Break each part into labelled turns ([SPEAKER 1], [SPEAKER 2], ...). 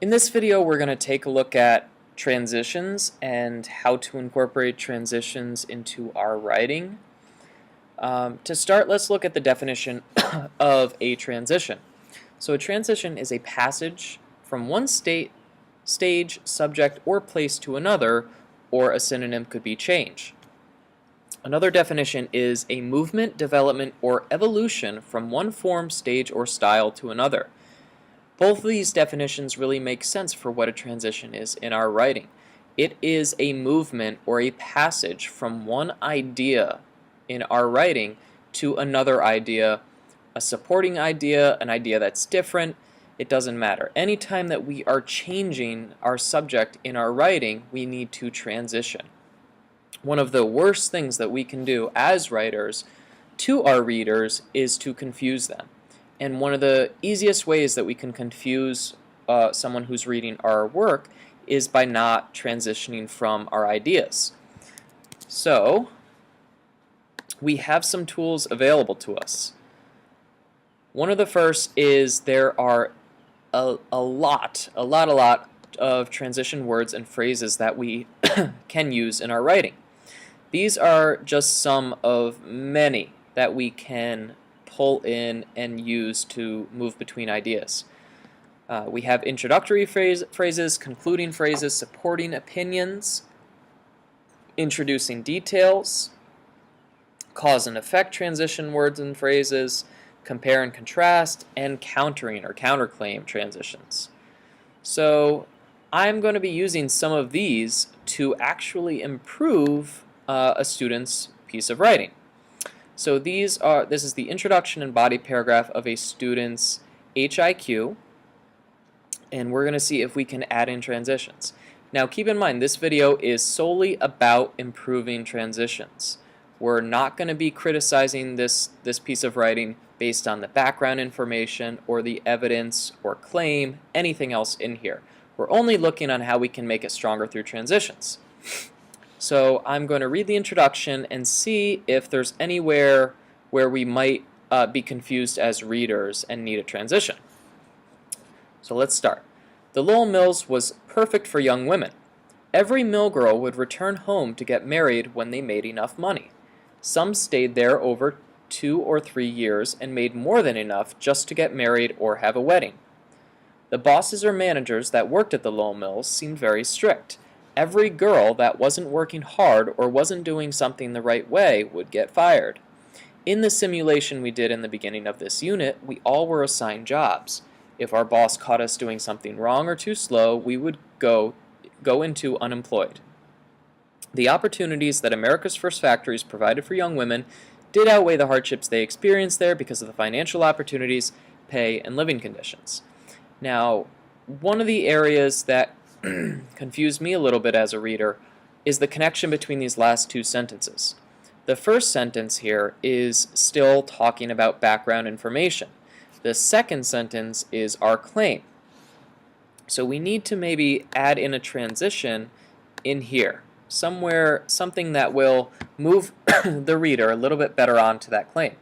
[SPEAKER 1] In this video, we're going to take a look at transitions and how to incorporate transitions into our writing. To start, let's look at the definition of a transition. So a transition is a passage from one stage, subject, or place to another, or a synonym could be change. Another definition is a movement, development, or evolution from one form, stage, or style to another. Both of these definitions really make sense for what a transition is in our writing. It is a movement or a passage from one idea in our writing to another idea, a supporting idea, an idea that's different. It doesn't matter. Anytime that we are changing our subject in our writing, we need to transition. One of the worst things that we can do as writers to our readers is to confuse them. And one of the easiest ways that we can confuse someone who's reading our work is by not transitioning from our ideas. So we have some tools available to us. One of the first is there are a lot of transition words and phrases that we can use in our writing. These are just some of many that we can pull in and use to move between ideas. We have introductory phrases, concluding phrases, supporting opinions, introducing details, cause and effect transition words and phrases, compare and contrast, and countering or counterclaim transitions. So I'm going to be using some of these to actually improve a student's piece of writing. So this is the introduction and body paragraph of a student's HIQ, and we're going to see if we can add in transitions. Now keep in mind, this video is solely about improving transitions. We're not going to be criticizing this piece of writing based on the background information or the evidence or claim, anything else in here. We're only looking on how we can make it stronger through transitions. So I'm going to read the introduction and see if there's anywhere where we might be confused as readers and need a transition. So let's start. The Lowell Mills was perfect for young women. Every mill girl would return home to get married when they made enough money. Some stayed there over 2 or 3 years and made more than enough just to get married or have a wedding. The bosses or managers that worked at the Lowell Mills seemed very strict. Every girl that wasn't working hard or wasn't doing something the right way would get fired. In the simulation we did in the beginning of this unit, we all were assigned jobs. If our boss caught us doing something wrong or too slow, we would go into unemployed. The opportunities that America's First Factories provided for young women did outweigh the hardships they experienced there because of the financial opportunities, pay, and living conditions. Now, one of the areas that confused me a little bit as a reader is the connection between these last two sentences. The first sentence here is still talking about background information. The second sentence is our claim. So we need to maybe add in a transition in here, somewhere, something that will move the reader a little bit better onto that claim.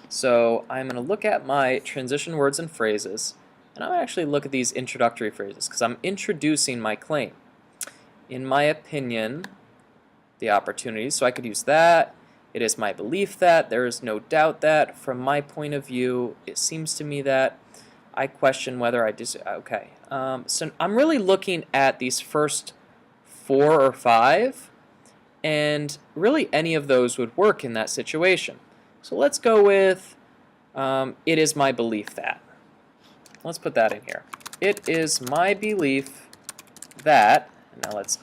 [SPEAKER 1] So I'm going to look at my transition words and phrases, and I'll actually look at these introductory phrases because I'm introducing my claim. In my opinion, the opportunities, so I could use that. It is my belief that, there is no doubt that, from my point of view, it seems to me that, I question whether I okay. So I'm really looking at these first 4 or 5, and really any of those would work in that situation. So let's go with, it is my belief that. Let's put that in here. It is my belief that, now let's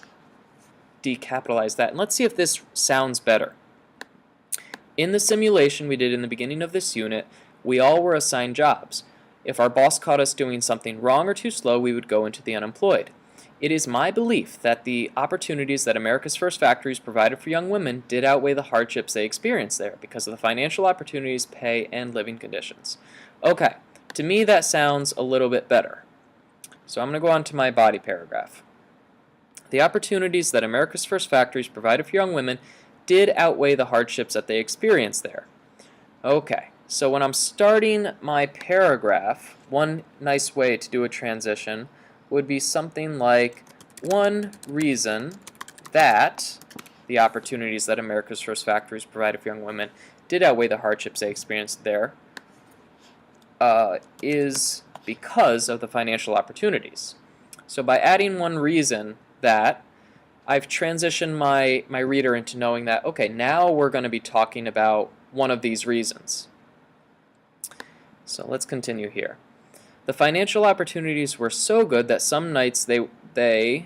[SPEAKER 1] decapitalize that, and let's see if this sounds better. In the simulation we did in the beginning of this unit, we all were assigned jobs. If our boss caught us doing something wrong or too slow, we would go into the unemployed. It is my belief that the opportunities that America's First Factories provided for young women did outweigh the hardships they experienced there because of the financial opportunities, pay, and living conditions. Okay. To me, that sounds a little bit better. So I'm going to go on to my body paragraph. The opportunities that America's First Factories provided for young women did outweigh the hardships that they experienced there. Okay, so when I'm starting my paragraph, one nice way to do a transition would be something like, one reason that the opportunities that America's First Factories provided for young women did outweigh the hardships they experienced there is because of the financial opportunities. So by adding one reason that, I've transitioned my reader into knowing that, okay, now we're going to be talking about one of these reasons. So let's continue here. The financial opportunities were so good that some nights they,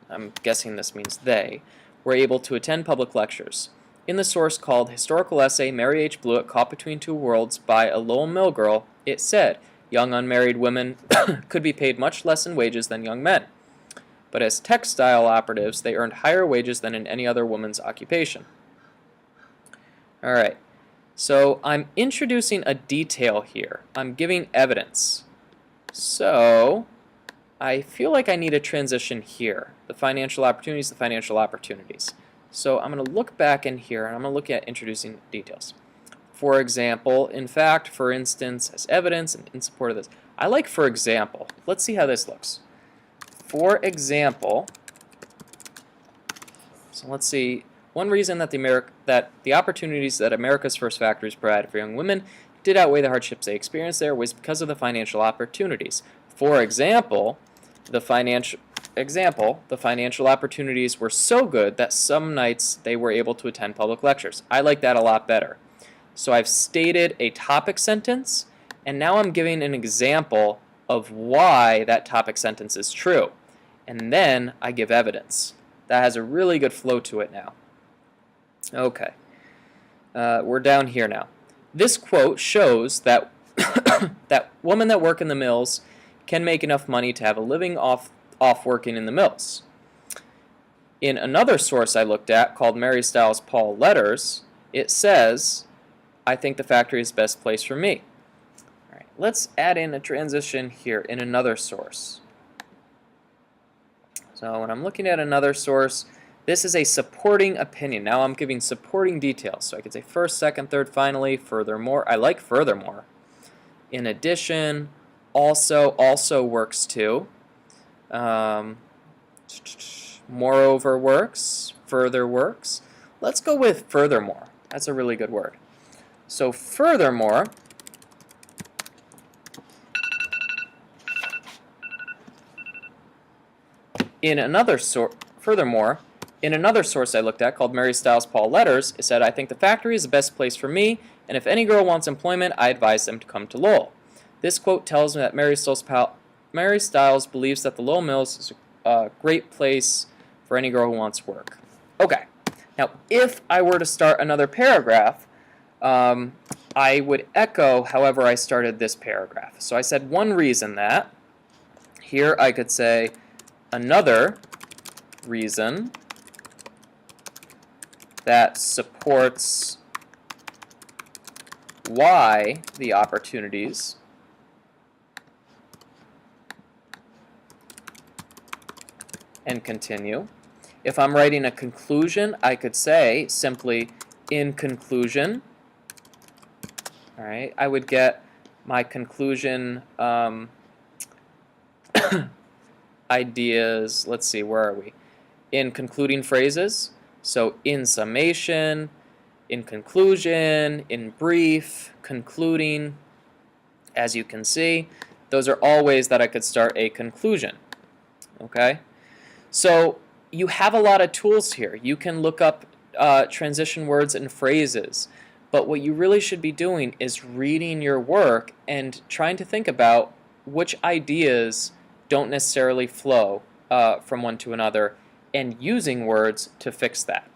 [SPEAKER 1] I'm guessing this means they, were able to attend public lectures. In the source called Historical Essay, Mary H. Blewett, Caught Between Two Worlds by a Lowell Mill Girl, it said, young unmarried women could be paid much less in wages than young men. But as textile operatives, they earned higher wages than in any other woman's occupation. Alright, so I'm introducing a detail here. I'm giving evidence. So I feel like I need a transition here. The financial opportunities, the financial opportunities. So I'm going to look back in here and I'm going to look at introducing details. For example, in fact, for instance, as evidence and in support of this. I like for example. Let's see how this looks. For example, so let's see, one reason that the opportunities that America's First Factories provided for young women did outweigh the hardships they experienced there was because of the financial opportunities. For example, the financial opportunities were so good that some nights they were able to attend public lectures. I like that a lot better. So I've stated a topic sentence, and now I'm giving an example of why that topic sentence is true. And then I give evidence. That has a really good flow to it now. Okay. We're down here now. This quote shows that that women that work in the mills can make enough money to have a living off working in the mills. In another source I looked at called Mary Stiles Paul Letters, it says, I think the factory is the best place for me. All right, let's add in a transition here in another source. So when I'm looking at another source, this is a supporting opinion. Now I'm giving supporting details. So I could say first, second, third, finally, furthermore. I like furthermore. In addition, also works too. Moreover works, further works. Let's go with furthermore. That's a really good word. So furthermore, in another source I looked at called Mary Stiles Paul Letters, it said, I think the factory is the best place for me, and if any girl wants employment, I advise them to come to Lowell. This quote tells me that Mary Stiles believes that the Lowell Mills is a great place for any girl who wants work. Okay, now if I were to start another paragraph, I would echo however I started this paragraph. So I said one reason that. Here I could say another reason that supports why the opportunities and continue. If I'm writing a conclusion, I could say simply in conclusion. All right, I would get my conclusion ideas. Let's see, where are we? In concluding phrases. So in summation, in conclusion, in brief, concluding. As you can see, those are all ways that I could start a conclusion. Okay? So you have a lot of tools here. You can look up transition words and phrases. But what you really should be doing is reading your work and trying to think about which ideas don't necessarily flow from one to another and using words to fix that.